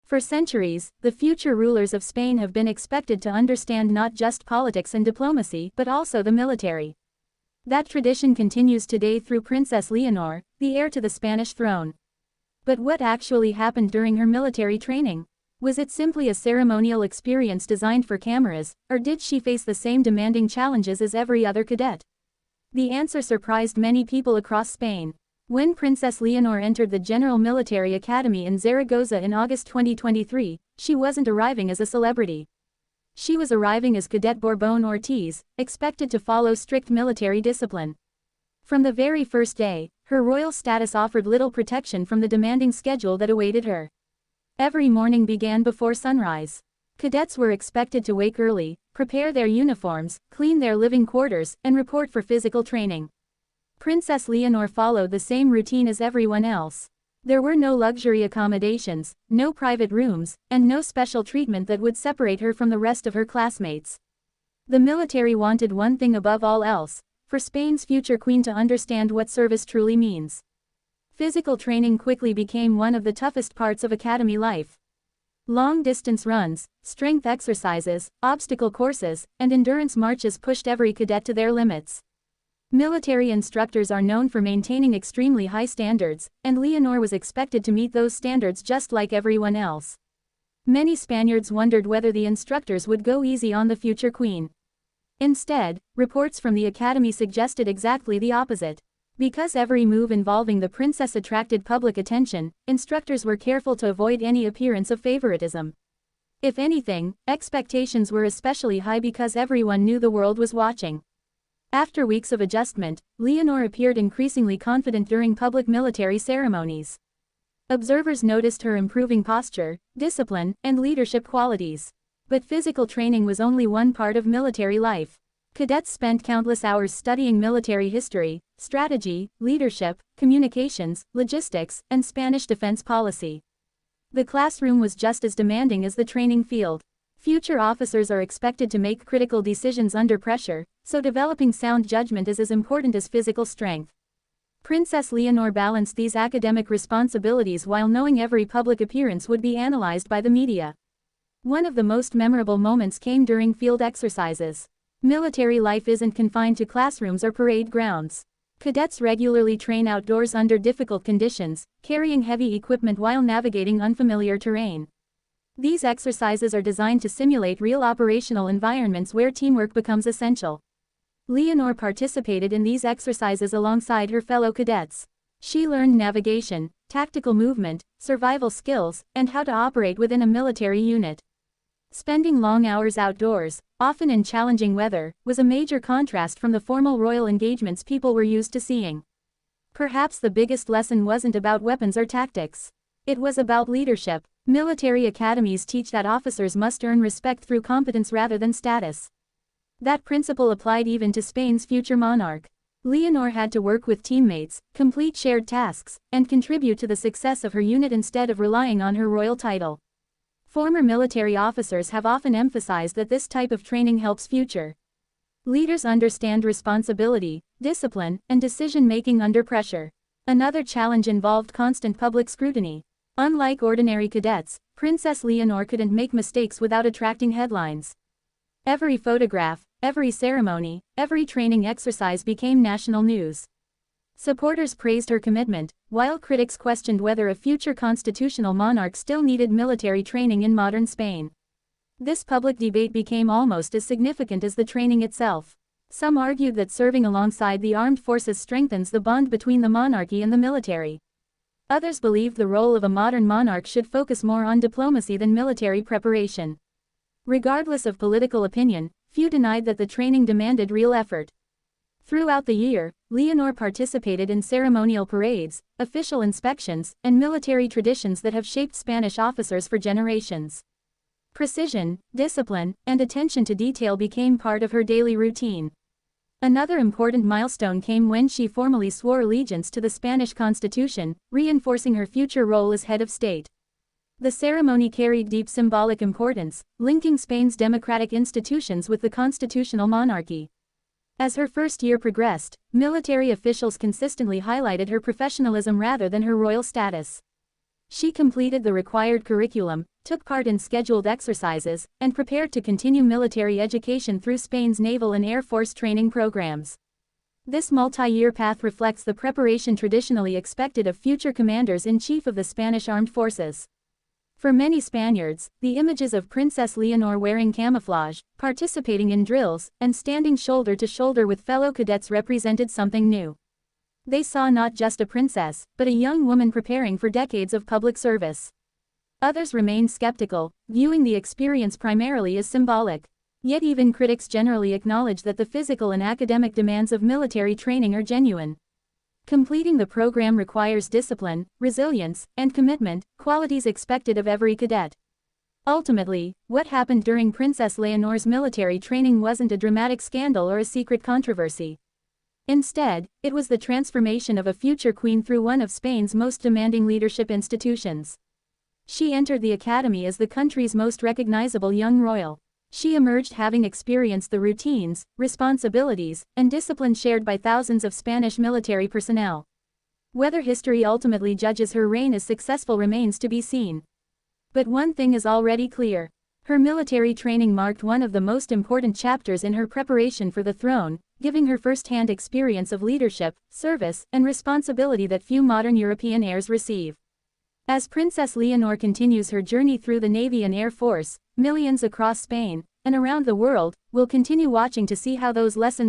For centuries, the future rulers of Spain have been expected to understand not just politics and diplomacy but also the military. That tradition continues today through Princess Leonor, the heir to the Spanish throne. But what actually happened during her military training? Was it simply a ceremonial experience designed for cameras, or did she face the same demanding challenges as every other cadet? The answer surprised many people across Spain. When Princess Leonor entered the General Military Academy in Zaragoza in August 2023, she wasn't arriving as a celebrity. She was arriving as Cadet Borbón Ortiz, expected to follow strict military discipline. From the very first day, her royal status offered little protection from the demanding schedule that awaited her. Every morning began before sunrise. Cadets were expected to wake early, prepare their uniforms, clean their living quarters, and report for physical training. Princess Leonor followed the same routine as everyone else. There were no luxury accommodations, no private rooms, and no special treatment that would separate her from the rest of her classmates. The military wanted one thing above all else: for Spain's future queen to understand what service truly means. Physical training quickly became one of the toughest parts of academy life. Long-distance runs, strength exercises, obstacle courses, and endurance marches pushed every cadet to their limits. Military instructors are known for maintaining extremely high standards, and Leonor was expected to meet those standards just like everyone else. Many Spaniards wondered whether the instructors would go easy on the future queen. Instead, reports from the academy suggested exactly the opposite. Because every move involving the princess attracted public attention, instructors were careful to avoid any appearance of favoritism. If anything, expectations were especially high because everyone knew the world was watching. After weeks of adjustment, Leonor appeared increasingly confident during public military ceremonies. Observers noticed her improving posture, discipline, and leadership qualities. But physical training was only one part of military life. Cadets spent countless hours studying military history, strategy, leadership, communications, logistics, and Spanish defense policy. The classroom was just as demanding as the training field. Future officers are expected to make critical decisions under pressure, so developing sound judgment is as important as physical strength. Princess Leonor balanced these academic responsibilities while knowing every public appearance would be analyzed by the media. One of the most memorable moments came during field exercises. Military life isn't confined to classrooms or parade grounds. Cadets regularly train outdoors under difficult conditions, carrying heavy equipment while navigating unfamiliar terrain. These exercises are designed to simulate real operational environments where teamwork becomes essential. Leonor participated in these exercises alongside her fellow cadets. She learned navigation, tactical movement, survival skills, and how to operate within a military unit. Spending long hours outdoors, often in challenging weather, was a major contrast from the formal royal engagements people were used to seeing. Perhaps the biggest lesson wasn't about weapons or tactics. It was about leadership. Military academies teach that officers must earn respect through competence rather than status. That principle applied even to Spain's future monarch. Leonor had to work with teammates, complete shared tasks, and contribute to the success of her unit instead of relying on her royal title. Former military officers have often emphasized that this type of training helps future leaders understand responsibility, discipline, and decision-making under pressure. Another challenge involved constant public scrutiny. Unlike ordinary cadets, Princess Leonor couldn't make mistakes without attracting headlines. Every photograph, every ceremony, every training exercise became national news. Supporters praised her commitment, while critics questioned whether a future constitutional monarch still needed military training in modern Spain. This public debate became almost as significant as the training itself. Some argued that serving alongside the armed forces strengthens the bond between the monarchy and the military. Others believed the role of a modern monarch should focus more on diplomacy than military preparation. Regardless of political opinion, few denied that the training demanded real effort. Throughout the year, Leonor participated in ceremonial parades, official inspections, and military traditions that have shaped Spanish officers for generations. Precision, discipline, and attention to detail became part of her daily routine. Another important milestone came when she formally swore allegiance to the Spanish Constitution, reinforcing her future role as head of state. The ceremony carried deep symbolic importance, linking Spain's democratic institutions with the constitutional monarchy. As her first year progressed, military officials consistently highlighted her professionalism rather than her royal status. She completed the required curriculum, took part in scheduled exercises, and prepared to continue military education through Spain's naval and air force training programs. This multi-year path reflects the preparation traditionally expected of future commanders-in-chief of the Spanish armed forces. For many Spaniards, the images of Princess Leonor wearing camouflage, participating in drills, and standing shoulder to shoulder with fellow cadets represented something new. They saw not just a princess, but a young woman preparing for decades of public service. Others remained skeptical, viewing the experience primarily as symbolic. Yet even critics generally acknowledge that the physical and academic demands of military training are genuine. Completing the program requires discipline, resilience, and commitment, qualities expected of every cadet. Ultimately, what happened during Princess Leonor's military training wasn't a dramatic scandal or a secret controversy. Instead, it was the transformation of a future queen through one of Spain's most demanding leadership institutions. She entered the academy as the country's most recognizable young royal. She emerged having experienced the routines, responsibilities, and discipline shared by thousands of Spanish military personnel. Whether history ultimately judges her reign as successful remains to be seen. But one thing is already clear. Her military training marked one of the most important chapters in her preparation for the throne, giving her first-hand experience of leadership, service, and responsibility that few modern European heirs receive. As Princess Leonor continues her journey through the Navy and Air Force, millions across Spain, and around the world, will continue watching to see how those lessons